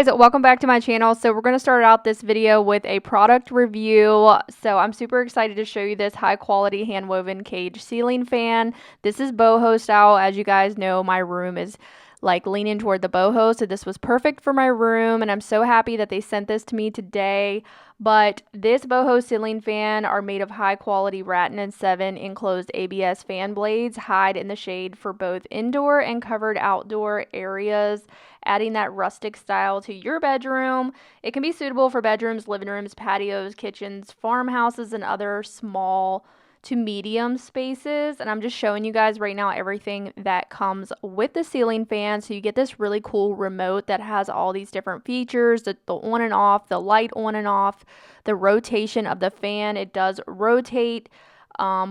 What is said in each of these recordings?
guys, welcome back to my channel. So we're going to start out this video with a product review. So I'm super excited to show you this high quality hand woven cage ceiling fan. This is boho style. As you guys know, my room is like leaning toward the boho, so this was perfect for my room, and I'm so happy that they sent this to me today. But this boho ceiling fan are made of high quality Rattan 7 enclosed ABS fan blades, hide in the shade for both indoor and covered outdoor areas, adding that rustic style to your bedroom. It can be suitable for bedrooms, living rooms, patios, kitchens, farmhouses, and other small to medium spaces. And I'm just showing you guys right now everything that comes with the ceiling fan. So you get this really cool remote that has all these different features, the on and off, the light on and off, the rotation of the fan. It does rotate,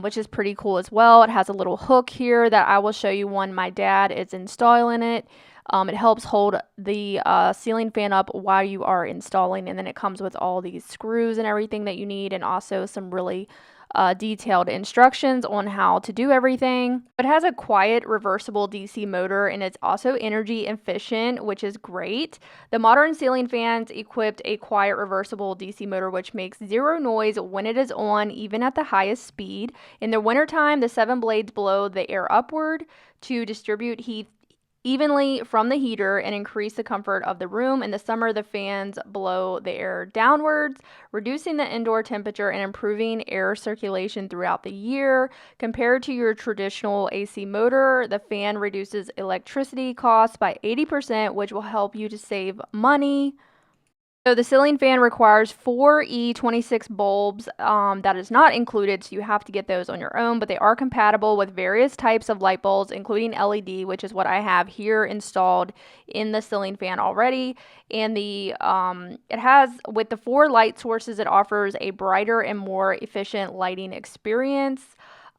which is pretty cool as well. It has a little hook here that I will show you when my dad is installing it. It helps hold the ceiling fan up while you are installing, and then it comes with all these screws and everything that you need, and also some really detailed instructions on how to do everything. It has a quiet reversible DC motor, and it's also energy efficient, which is great. The modern ceiling fans equipped a quiet reversible DC motor which makes zero noise when it is on, even at the highest speed. In the wintertime, the 7 blades blow the air upward to distribute heat evenly from the heater and increase the comfort of the room. In the summer, the fans blow the air downwards, reducing the indoor temperature and improving air circulation throughout the year. Compared to your traditional AC motor, the fan reduces electricity costs by 80%, which will help you to save money. So the ceiling fan requires 4 E26 bulbs. That is not included, so you have to get those on your own, but they are compatible with various types of light bulbs, including LED, which is what I have here installed in the ceiling fan already. And the it has, with the 4 light sources, it offers a brighter and more efficient lighting experience.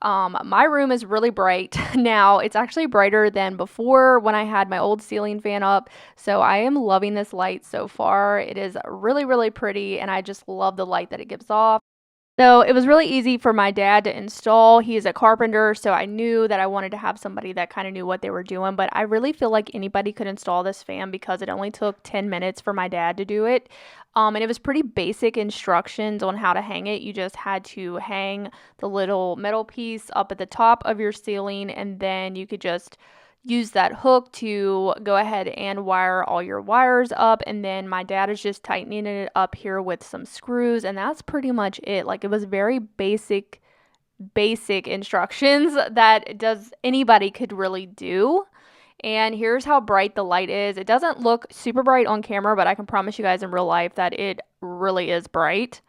My room is really bright now. It's actually brighter than before when I had my old ceiling fan up. So I am loving this light so far. It is really, really pretty, and I just love the light that it gives off. So it was really easy for my dad to install. He is a carpenter, so I knew that I wanted to have somebody that kind of knew what they were doing. But I really feel like anybody could install this fan because it only took 10 minutes for my dad to do it. And it was pretty basic instructions on how to hang it. You just had to hang the little metal piece up at the top of your ceiling, and then you could just use that hook to go ahead and wire all your wires up. And then my dad is just tightening it up here with some screws, and that's pretty much it. Like, it was very basic instructions that anybody could really do. And here's how bright the light is. It doesn't look super bright on camera, but I can promise you guys in real life that it really is bright.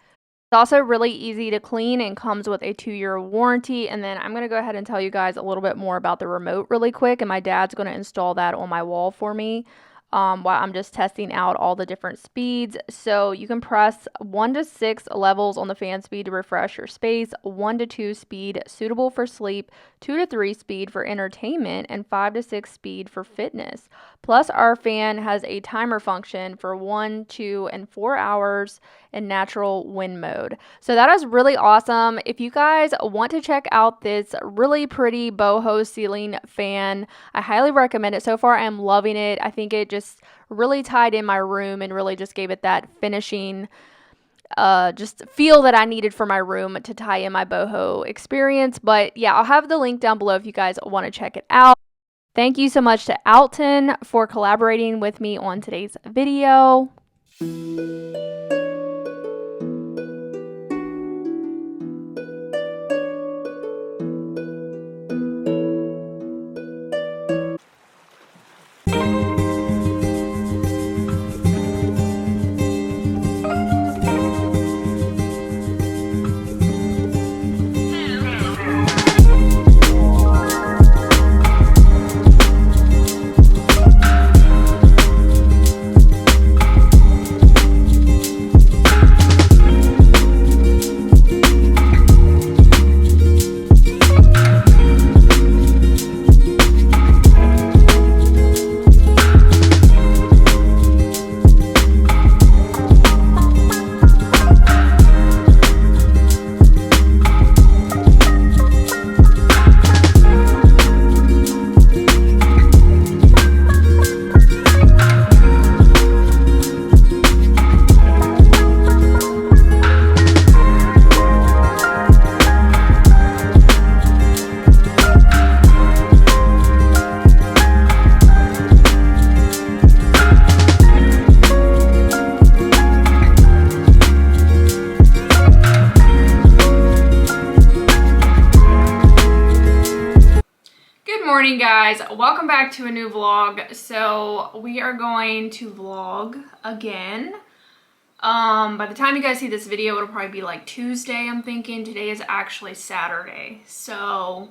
It's also really easy to clean and comes with a 2-year warranty. And then I'm going to go ahead and tell you guys a little bit more about the remote really quick. And my dad's going to install that on my wall for me while I'm just testing out all the different speeds. So you can press 1 to 6 levels on the fan speed to refresh your space, 1 to 2 speed suitable for sleep, 2 to 3 speed for entertainment, and 5 to 6 speed for fitness. Plus, our fan has a timer function for 1, 2, and 4 hours in natural wind mode. So that is really awesome. If you guys want to check out this really pretty boho ceiling fan, I highly recommend it. So far, I am loving it. I think it just really tied in my room and really just gave it that finishing just feel that I needed for my room to tie in my boho experience. But yeah, I'll have the link down below if you guys want to check it out. Thank you so much to Alton for collaborating with me on today's video. morning, guys. Welcome back to a new vlog. So we are going to vlog again. By the time you guys see this video, it'll probably be like Tuesday, I'm thinking. Today is actually Saturday. So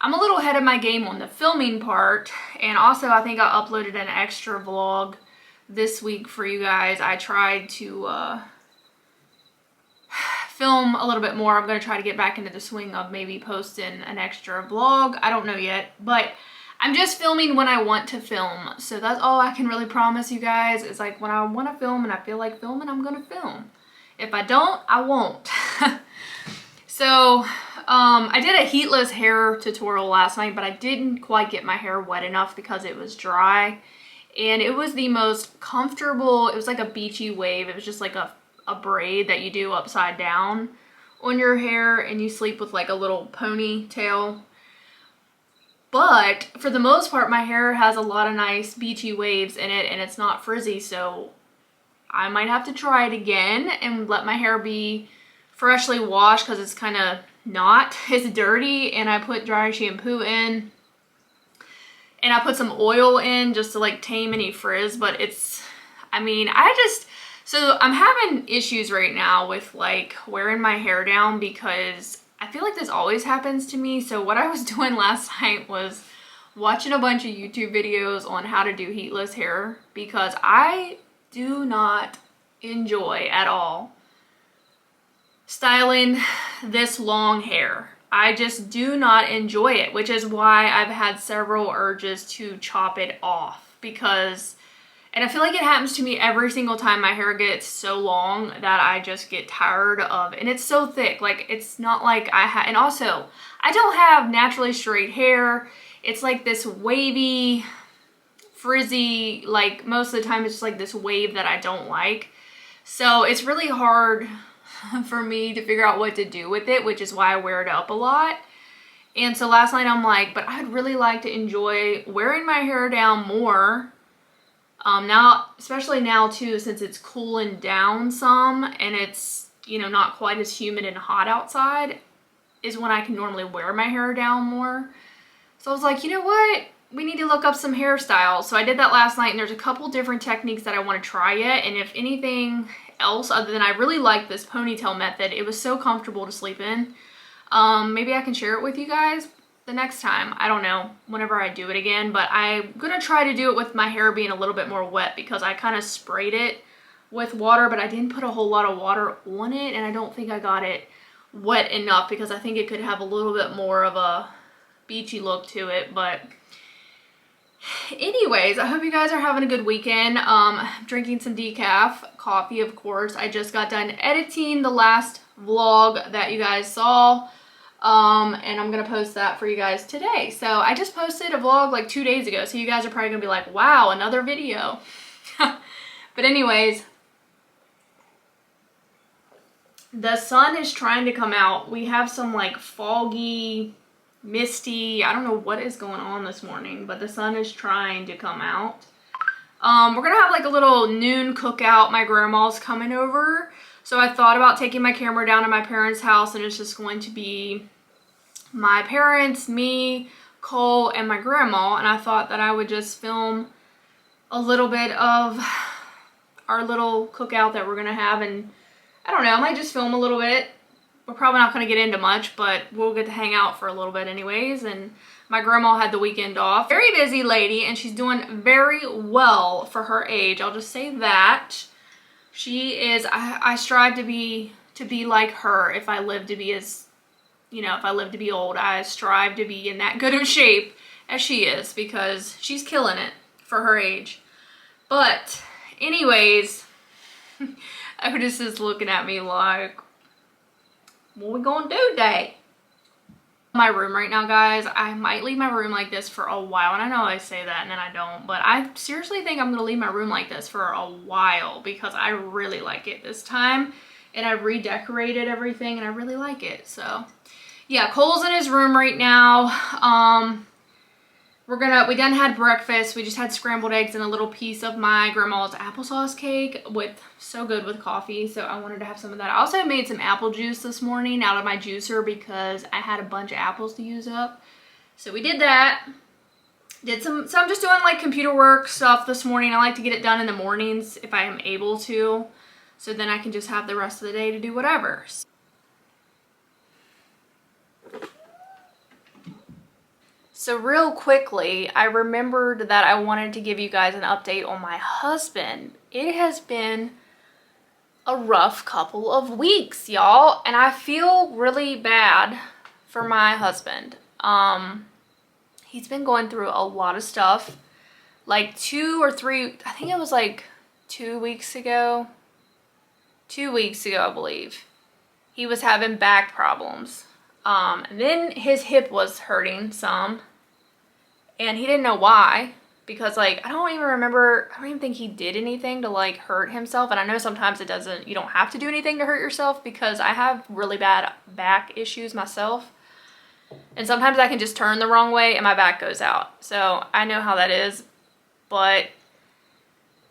I'm a little ahead of my game on the filming part. And also I think I uploaded an extra vlog this week for you guys. I tried to film a little bit more. I'm going to try to get back into the swing of maybe posting an extra vlog. I don't know yet, but I'm just filming when I want to film. So that's all I can really promise you guys. It's like when I want to film and I feel like filming, I'm going to film. If I don't, I won't. So I did a heatless hair tutorial last night, but I didn't quite get my hair wet enough because it was dry. And it was the most comfortable. It was like a beachy wave. It was just like a braid that you do upside down on your hair, and you sleep with like a little ponytail. But for the most part, my hair has a lot of nice beachy waves in it, and it's not frizzy, so I might have to try it again and let my hair be freshly washed, because it's kind of not. It's dirty, and I put dry shampoo in, and I put some oil in just to like tame any frizz. But it's, I mean, so I'm having issues right now with like wearing my hair down, because I feel like this always happens to me. So what I was doing last night was watching a bunch of YouTube videos on how to do heatless hair, because I do not enjoy at all styling this long hair. I just do not enjoy it, which is why I've had several urges to chop it off, because and I feel like it happens to me every single time my hair gets so long that I just get tired of it. And it's so thick. Like, it's not like and also, I don't have naturally straight hair. It's like this wavy, frizzy, like most of the time it's just like this wave that I don't like. So it's really hard for me to figure out what to do with it, which is why I wear it up a lot. And so last night I'm like, but I'd really like to enjoy wearing my hair down more. Now, especially now too, since it's cooling down some and it's, you know, not quite as humid and hot outside, is when I can normally wear my hair down more. So I was like, you know what? We need to look up some hairstyles. So I did that last night, and there's a couple different techniques that I want to try yet. And if anything else, other than I really like this ponytail method, it was so comfortable to sleep in. Maybe I can share it with you guys the next time. I don't know, whenever I do it again, but I'm gonna try to do it with my hair being a little bit more wet, because I kind of sprayed it with water, but I didn't put a whole lot of water on it, and I don't think I got it wet enough, because I think it could have a little bit more of a beachy look to it. But anyways, I hope you guys are having a good weekend. Drinking some decaf coffee, of course. I just got done editing the last vlog that you guys saw. And I'm gonna post that for you guys today. So I just posted a vlog like 2 days ago, so you guys are probably gonna be like, wow, another video. But anyways, the sun is trying to come out. We have some like foggy, misty, I don't know what is going on this morning, but the sun is trying to come out. We're gonna have like a little noon cookout. My grandma's coming over, so I thought about taking my camera down to my parents' house, and it's just going to be my parents, me, Cole, and my grandma. And I thought that I would just film a little bit of our little cookout that we're gonna have, and I don't know, I might just film a little bit. We're probably not gonna get into much, but we'll get to hang out for a little bit anyways. And my grandma had the weekend off. Very busy lady, and she's doing very well for her age. I'll just say that. She is, I strive to be like her. If I live to be as, you know, if I live to be old, I strive to be in that good of shape as she is, because she's killing it for her age. But anyways, Otis is looking at me like, what we gonna do today? My room right now, guys, I might leave my room like this for a while, and I know I say that and then I don't, but I seriously think I'm gonna leave my room like this for a while, because I really like it this time, and I redecorated everything and I really like it. So yeah, Cole's in his room right now. We done had breakfast. We just had scrambled eggs and a little piece of my grandma's applesauce cake, so good with coffee. So I wanted to have some of that. I also made some apple juice this morning out of my juicer, because I had a bunch of apples to use up. So we did that. So I'm just doing like computer work stuff this morning. I like to get it done in the mornings if I am able to, so then I can just have the rest of the day to do whatever. So real quickly, I remembered that I wanted to give you guys an update on my husband. It has been a rough couple of weeks, y'all, and I feel really bad for my husband. He's been going through a lot of stuff. Like 2 or 3, I think it was like 2 weeks ago. 2 weeks ago, I believe. He was having back problems. And then his hip was hurting some. And he didn't know why. Because, like, I don't even think he did anything to, like, hurt himself. And I know sometimes you don't have to do anything to hurt yourself, because I have really bad back issues myself. And sometimes I can just turn the wrong way and my back goes out. So I know how that is. But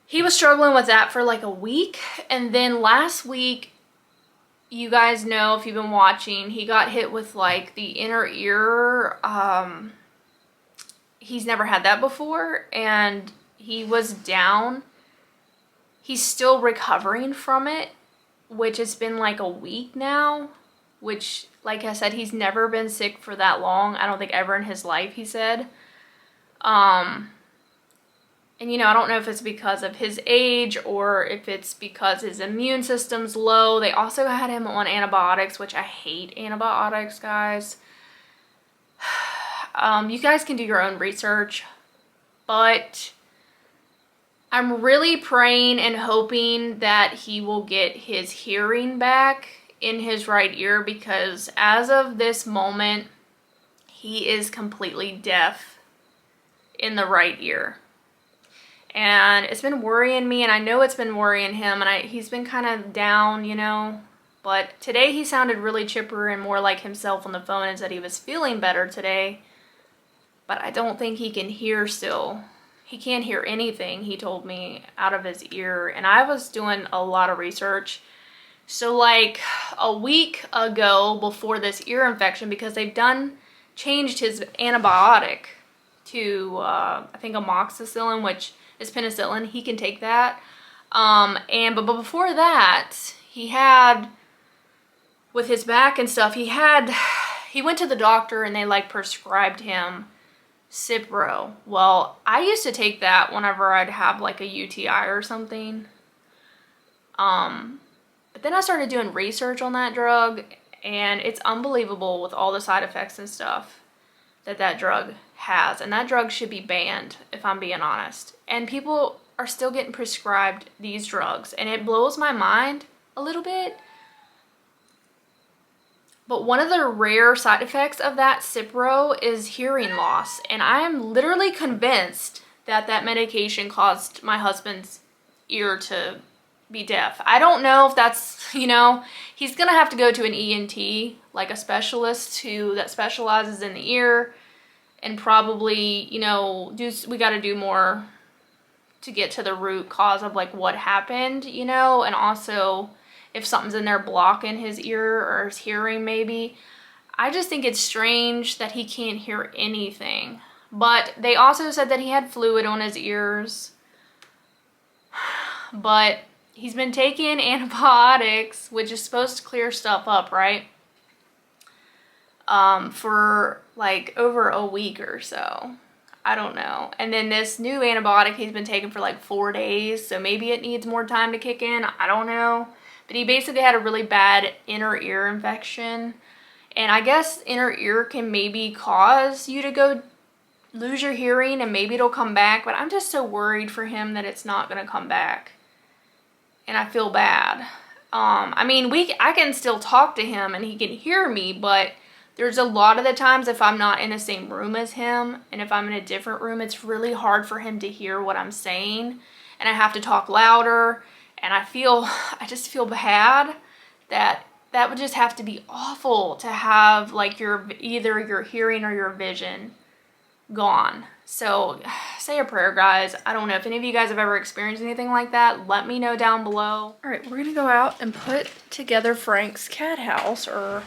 he was struggling with that for like a week. And then last week, you guys know if you've been watching, he got hit with like the inner ear. He's never had that before, and he was down. He's still recovering from it, which has been like a week now, which, like I said, he's never been sick for that long. I don't think ever in his life, he said. And, you know, I don't know if it's because of his age or if it's because his immune system's low. They also had him on antibiotics, which I hate antibiotics, guys. You guys can do your own research, but I'm really praying and hoping that he will get his hearing back in his right ear, because as of this moment, he is completely deaf in the right ear. And it's been worrying me, and I know it's been worrying him, and he's been kind of down, you know. But today he sounded really chipper and more like himself on the phone, and said he was feeling better today. But I don't think he can hear still. He can't hear anything, he told me, out of his ear. And I was doing a lot of research. So like a week ago, before this ear infection, because they've changed his antibiotic to, I think, amoxicillin, which is penicillin. He can take that. But before that, he had, with his back and stuff, he went to the doctor and they like prescribed him Cipro. Well, I used to take that whenever I'd have like a UTI or something. But then I started doing research on that drug, and it's unbelievable with all the side effects and stuff that drug has. And that drug should be banned, if I'm being honest. And people are still getting prescribed these drugs, and it blows my mind a little bit. But one of the rare side effects of that Cipro is hearing loss. And I am literally convinced that medication caused my husband's ear to be deaf. I don't know if that's, you know, he's going to have to go to an ENT, like a specialist that specializes in the ear. And probably, you know, we got to do more to get to the root cause of like what happened, you know, and also if something's in there blocking his ear or his hearing maybe. I just think it's strange that he can't hear anything. But they also said that he had fluid on his ears. But he's been taking antibiotics, which is supposed to clear stuff up, right? For like over a week or so. I don't know. And then this new antibiotic he's been taking for like 4 days, so maybe it needs more time to kick in. I don't know. But he basically had a really bad inner ear infection. And I guess inner ear can maybe cause you to go lose your hearing, and maybe it'll come back. But I'm just so worried for him that it's not going to come back. And I feel bad. I mean, I can still talk to him and he can hear me, but there's a lot of the times if I'm not in the same room as him, and if I'm in a different room, it's really hard for him to hear what I'm saying. And I have to talk louder. And I just feel bad that would just have to be awful to have like either your hearing or your vision gone. So say a prayer, guys. I don't know if any of you guys have ever experienced anything like that. Let me know down below. All right, we're gonna go out and put together Frank's cat house, or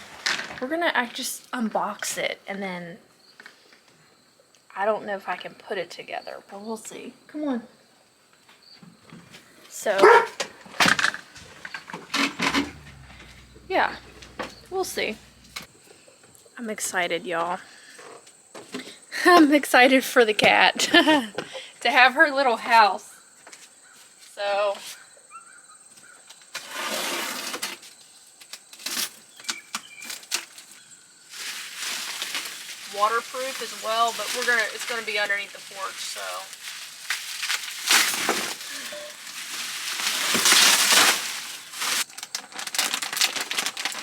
we're gonna just unbox it, and then I don't know if I can put it together, but we'll see. Come on. So, yeah, we'll see. I'm excited, y'all. I'm excited for the cat to have her little house. So, waterproof as well, but it's gonna be underneath the porch, so.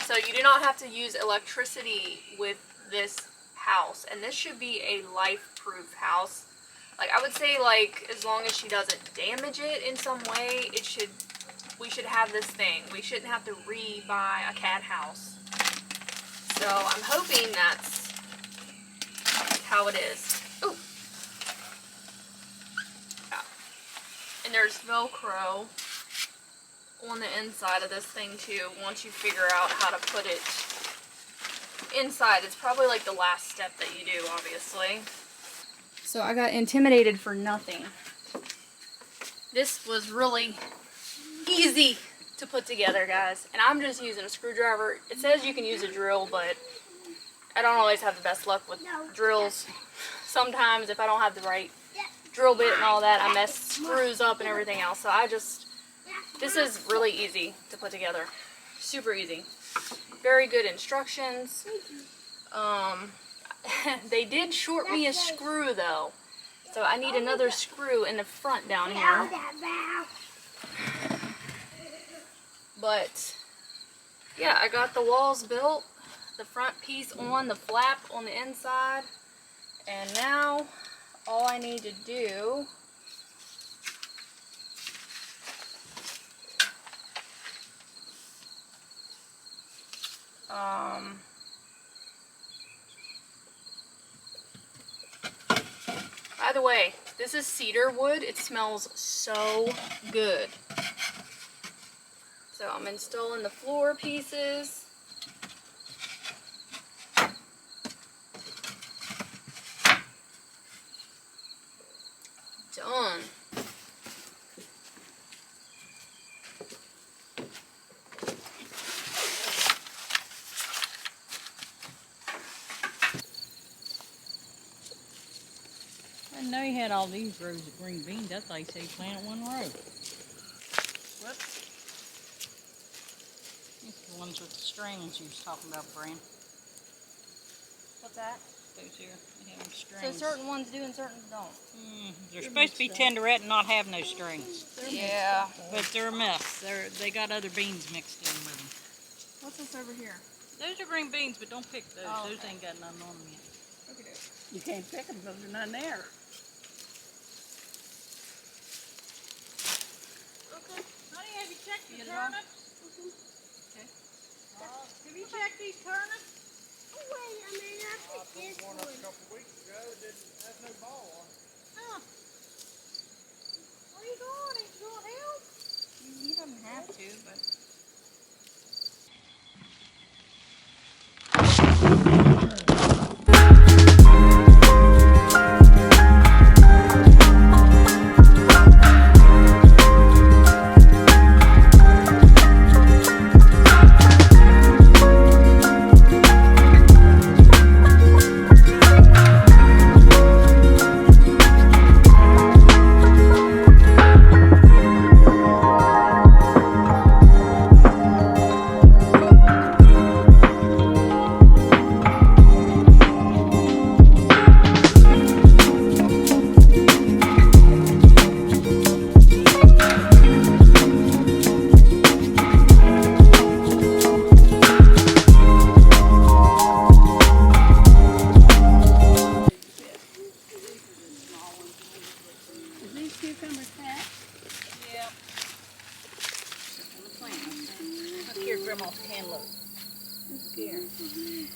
So you do not have to use electricity with this house, and this should be a life-proof house. Like, I would say, like, as long as she doesn't damage it in some way, we should have this thing. We shouldn't have to re-buy a cat house. So I'm hoping that's how it is. Ooh. Yeah. And there's Velcro on the inside of this thing too, once you figure out how to put it inside. It's probably like the last step that you do, obviously. So I got intimidated for nothing. This was really easy to put together, guys. And I'm just using a screwdriver. It says you can use a drill, but I don't always have the best luck with drills. Sometimes if I don't have the right drill bit and all that, I mess screws up and everything else. So this is really easy to put together. Super easy. Very good instructions. They did short me a screw though. So I need another screw in the front down here. But yeah, I got the walls built, the front piece on, the flap on the inside. And now all I need to do by the way, this is cedar wood. It smells so good. So I'm installing the floor pieces. Done. I didn't know you had all these rows of green beans. I thought you said you planted one row. Whoops. These are the ones with the strings you was talking about, Bran. What's that? Those here, they have strings. So certain ones do and certain don't. They're supposed to be tenderette and not have no strings. Yeah. But they're a mess. They got other beans mixed in with them. What's this over here? Those are green beans, but don't pick those. Oh, Those okay. ain't got nothing on them yet. Okay. You can't pick them because there's none there. Okay. Honey, have you checked the You get it all? turnips? Okay. Have you checked these turnips? Oh, wait, I mean, I picked this one. A couple weeks ago, it didn't have no ball on it. Huh. Where you going? Ain't you gonna help? He doesn't have to, but. Is these cucumbers fat? Yeah. On the plant. Look here, Grandma's cantaloupe. I'm scared.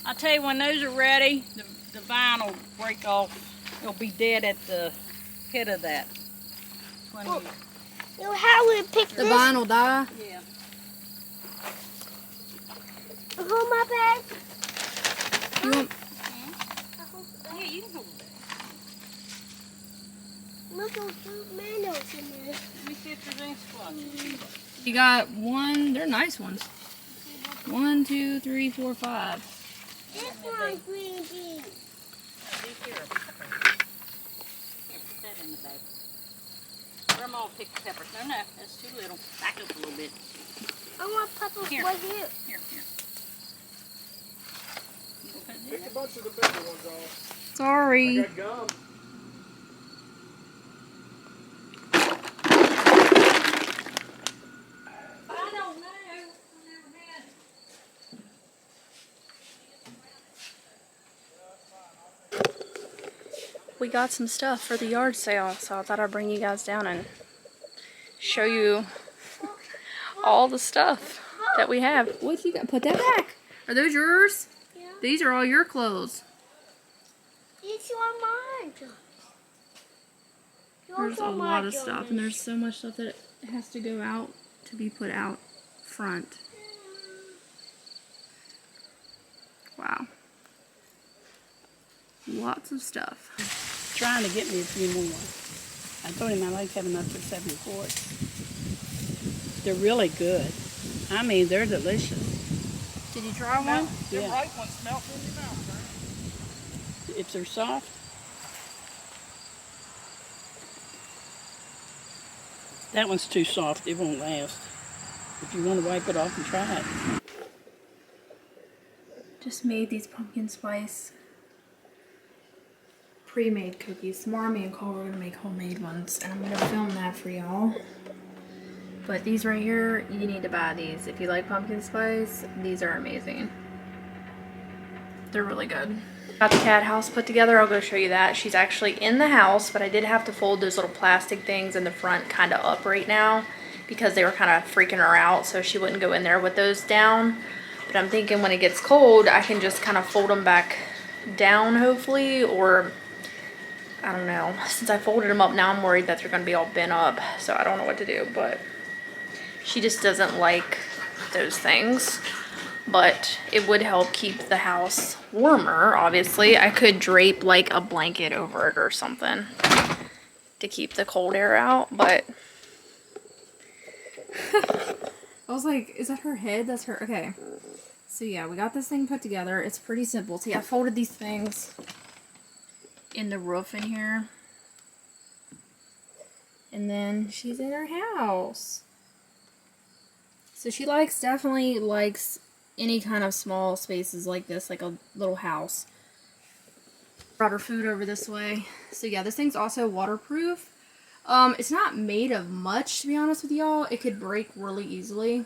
I tell you, when those are ready, the vine will break off. It'll be dead at the head of that. When you, So how we pick The vine will die? yeah. Hold my bag. You want, Yeah, you can hold that. Look at those tomatoes in there. Let me see if there's any squash. You got one, they're nice ones. 1, 2, 3, 4, 5. This one's green beans. These here are peppers. Here, put that in the bag. Grandma will pick the peppers. No, that's too little. Back up a little bit. I want peppers Here. right here. Here. You gonna put Pick this? a bunch of the bigger ones off. Sorry. I got gum. I don't know. I've never been. We got some stuff for the yard sale, so I thought I'd bring you guys down and show you all the stuff that we have. What you got? Put that back. Are those yours? Yeah. These are all your clothes. These are mine. There's a lot of stuff, and there's so much stuff that has to go out to be put out front. Wow. Lots of stuff. Trying to get me a few more. I told him I like having up to 7 quarts. They're really good. I mean, they're delicious. Did you try one? Them Yeah. ripe ones melt in your mouth, right? If they're soft. That one's too soft. It won't last. If you want to wipe it off and try it. Just made these pumpkin spice pre-made cookies. Tomorrow me and Cole are gonna make homemade ones, and I'm gonna film that for y'all. But these right here, you need to buy these. If you like pumpkin spice, these are amazing. They're really good. Got the cat house put together. I'll go show you that. She's actually in the house, but I did have to fold those little plastic things in the front kind of up right now because they were kind of freaking her out, so she wouldn't go in there with those down. But I'm thinking when it gets cold, I can just kind of fold them back down, hopefully, or I don't know. Since I folded them up, now I'm worried that they're going to be all bent up, so I don't know what to do, but she just doesn't like those things. But it would help keep the house warmer, obviously. I could drape like a blanket over it or something to keep the cold air out, but I was like, is that her head? That's her. Okay. So yeah, we got this thing put together. It's pretty simple. See, I folded these things in the roof in here. And then she's in her house. So she definitely likes any kind of small spaces like this, like a little house. Brought her food over this way. So yeah, this thing's also waterproof. It's not made of much, to be honest with y'all. It could break really easily,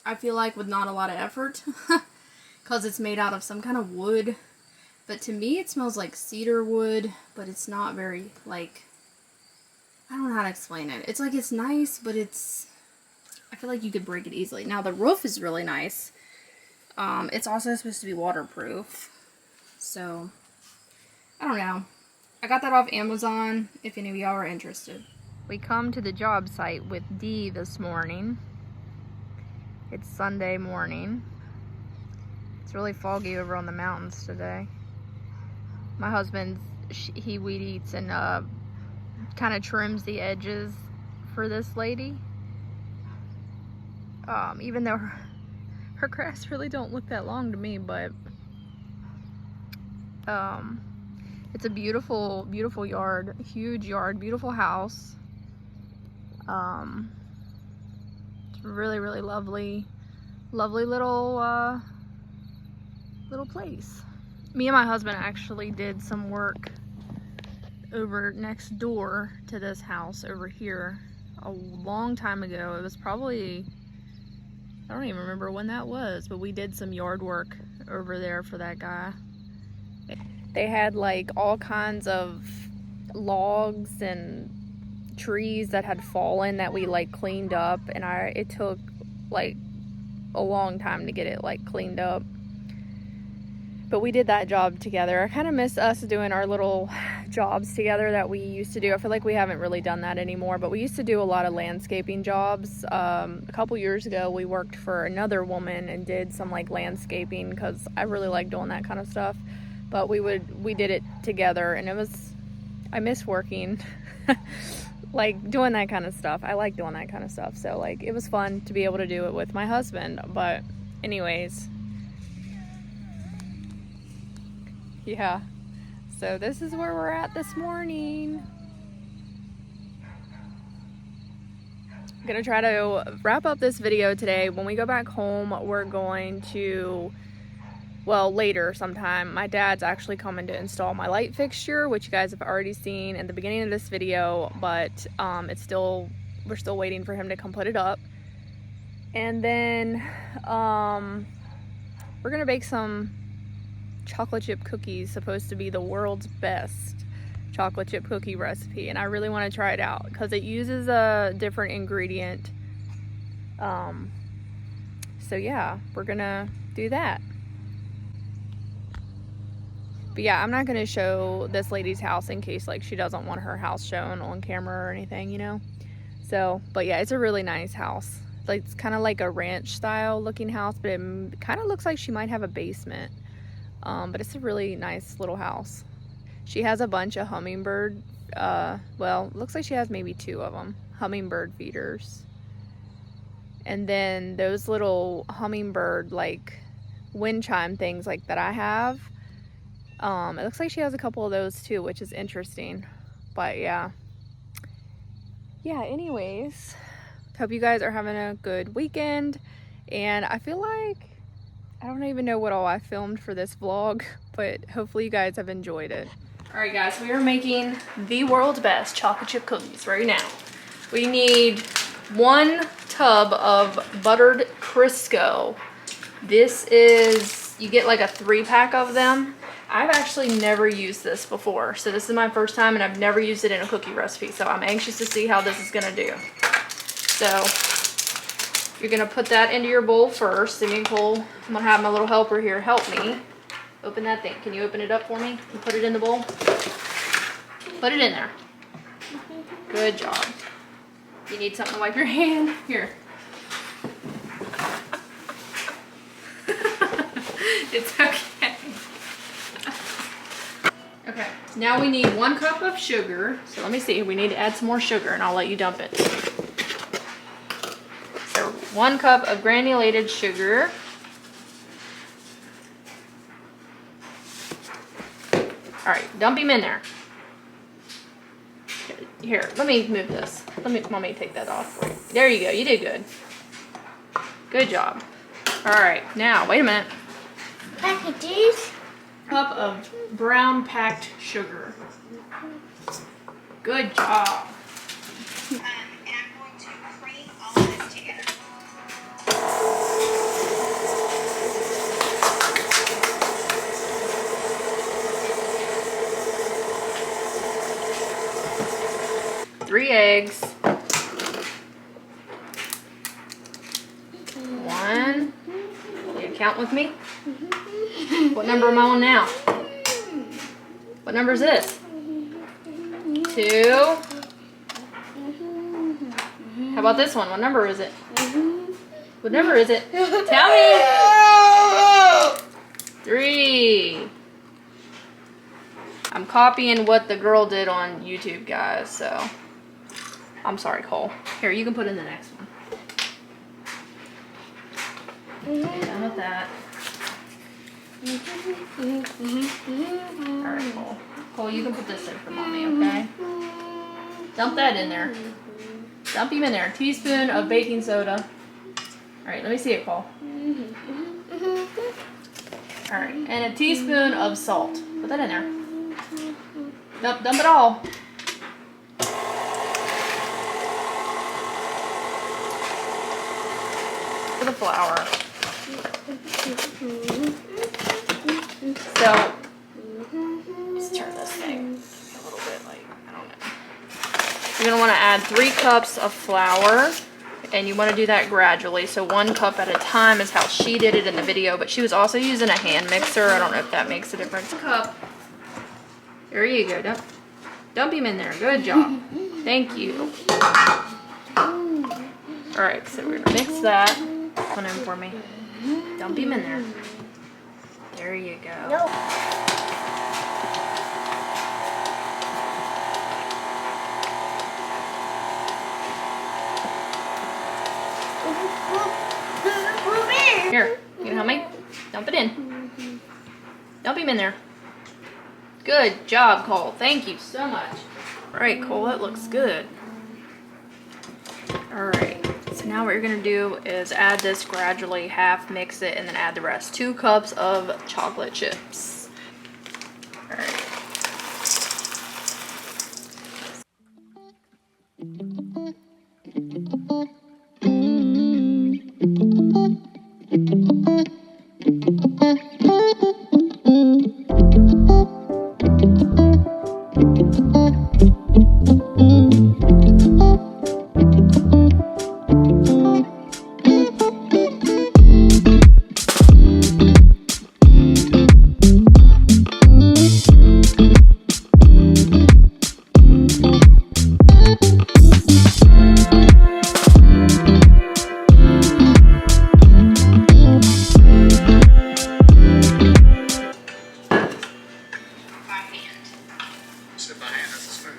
I feel like, with not a lot of effort. Because it's made out of some kind of wood. But to me, it smells like cedar wood, but it's not very, like, I don't know how to explain it. It's like, it's nice, but I feel like you could break it easily. Now, the roof is really nice. It's also supposed to be waterproof. So, I don't know. I got that off Amazon, if any of y'all are interested. We come to the job site with Dee this morning. It's Sunday morning. It's really foggy over on the mountains today. My husband, he weed eats and kind of trims the edges for this lady. Even though her grass really don't look that long to me, but it's a beautiful, beautiful yard, huge yard, beautiful house. It's really, really lovely, lovely little place. Me and my husband actually did some work over next door to this house over here a long time ago. It was probably, I don't even remember when that was, but we did some yard work over there for that guy. They had like all kinds of logs and trees that had fallen that we like cleaned up, and it took like a long time to get it like cleaned up. But we did that job together. I kind of miss us doing our little jobs together that we used to do. I feel like we haven't really done that anymore, but we used to do a lot of landscaping jobs. A couple years ago, we worked for another woman and did some like landscaping because I really like doing that kind of stuff. But we did it together, and it was I miss working. Like doing that kind of stuff. I like doing that kind of stuff. So like it was fun to be able to do it with my husband. But anyways, yeah. So this is where we're at this morning. I'm gonna try to wrap up this video today. When we go back home, we're going to, well, later sometime, my dad's actually coming to install my light fixture, which you guys have already seen in the beginning of this video, but we're still waiting for him to come put it up. And then we're gonna bake some chocolate chip cookies, supposed to be the world's best chocolate chip cookie recipe, and I really want to try it out because it uses a different ingredient. So yeah, we're gonna do that. But yeah, I'm not gonna show this lady's house in case like she doesn't want her house shown on camera or anything, you know. So, but yeah, it's a really nice house. Like it's kind of like a ranch style looking house, but it kind of looks like she might have a basement. But it's a really nice little house. She has a bunch of hummingbird, well, looks like she has maybe 2 of them, hummingbird feeders. And then those little hummingbird, like, wind chime things like that I have, it looks like she has a couple of those too, which is interesting. But yeah. Yeah, anyways, hope you guys are having a good weekend. And I feel like, I don't even know what all I filmed for this vlog, but hopefully you guys have enjoyed it. Alright guys, we are making the world's best chocolate chip cookies right now. We need 1 tub of buttered Crisco. This is, you get like a 3-pack of them. I've actually never used this before, so this is my first time and I've never used it in a cookie recipe, so I'm anxious to see how this is gonna do. So, you're gonna put that into your bowl first. And Cole, I'm gonna have my little helper here help me. Open that thing. Can you open it up for me and put it in the bowl? Put it in there. Good job. You need something to wipe your hand? Here. It's okay. Okay, now we need 1 cup of sugar. So let me see, we need to add some more sugar and I'll let you dump it. So 1 cup of granulated sugar. All right, dump him in there. Here, let me move this. Let me take that off for you. There you go, you did good. Good job. All right, now, wait a minute. Packages. Cup of brown packed sugar. Good job. And I'm going to cream all of this together. Three eggs. 1. You count with me? What number am I on now? What number is this? 2. How about this one? What number is it? What number is it? Tell me! 3. I'm copying what the girl did on YouTube, guys, so. I'm sorry, Cole. Here, you can put in the next one. Done with that. Alright, Cole. Cole, you can put this in for mommy, okay? Dump that in there. Dump him in there. A teaspoon of baking soda. Alright, let me see it, Cole. Alright, and a teaspoon of salt. Put that in there. Dump it all. For the flour. So, let's turn this thing a little bit, like, I don't know. You're going to want to add 3 cups of flour, and you want to do that gradually. So 1 cup at a time is how she did it in the video, but she was also using a hand mixer. I don't know if that makes a difference. 1 cup. There you go. Dump him in there. Good job. Thank you. Alright, so we're going to mix that. Put him for me. Dump him in there. There you go. No. Here, you can help me? Dump it in. Dump him in there. Good job, Cole. Thank you so much. All right, Cole, that looks good. All right, so now what you're gonna do is add this gradually, half mix it, and then add the rest. 2 cups of chocolate chips. All right. Sit by hand, that's a spoon.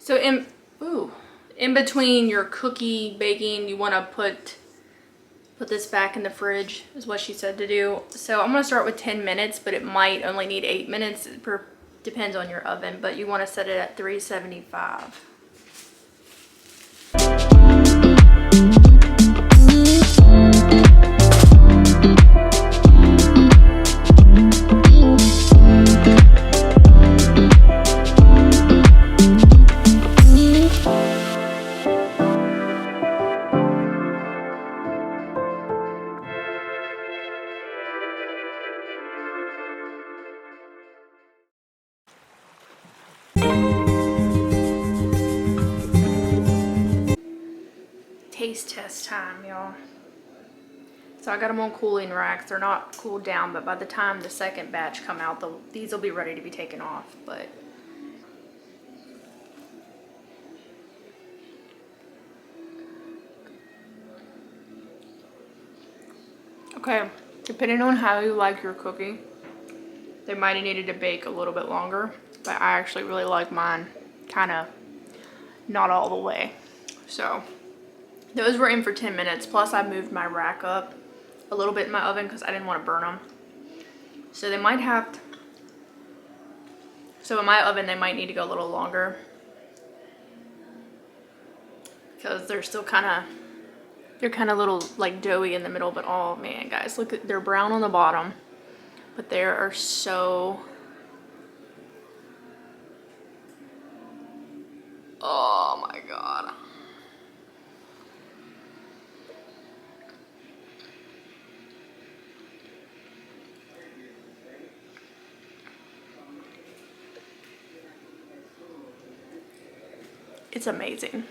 So in between your cookie baking, you want to put this back in the fridge is what she said to do. So I'm going to start with 10 minutes, but it might only need 8 minutes. Depends on your oven, but you want to set it at 375. Taste test time, y'all. So I got them on cooling racks. They're not cooled down, but by the time the second batch come out, these will be ready to be taken off. But okay, depending on how you like your cookie, they might have needed to bake a little bit longer, but I actually really like mine kind of not all the way. So those were in for 10 minutes, plus I moved my rack up a little bit in my oven because I didn't want to burn them. So they might have to, so in my oven they might need to go a little longer because they're still they're kind of little like doughy in the middle, but oh man guys, look at, they're brown on the bottom, but they are so god. It's amazing.